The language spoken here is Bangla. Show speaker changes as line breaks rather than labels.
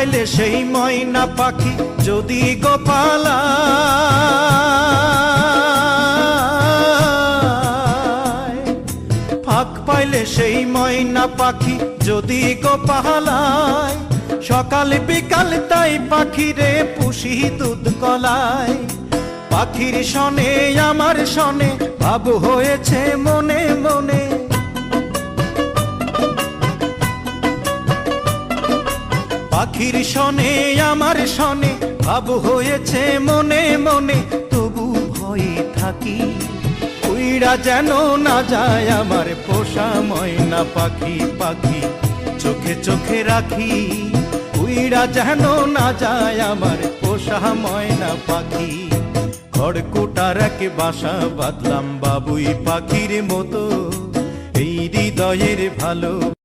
পাইলে সেই ময়না পাখি যদি গোপালা ফাঁক পাইলে সেই ময়না পাখি যদি গোপালায় সকাল বিকাল তাই পাখিরে পুষি দুধ কলায় পাখির শনে আমার শনে ভাব হয়েছে মনে মনে পাখির শনে আমার শনে ভাব হয়েছে মনে মনে তবু ভয়ে থাকি উইড়া যেন না যায় আমার পোষা ময়না পাখি পাখি চোখে চোখে রাখি উইড়া যেন না যায় আমার পোষা ময়না পাখি খড়কুটার এক বাসা বাঁধলাম বাবুই পাখির মতো এই হৃদয়ের ভালো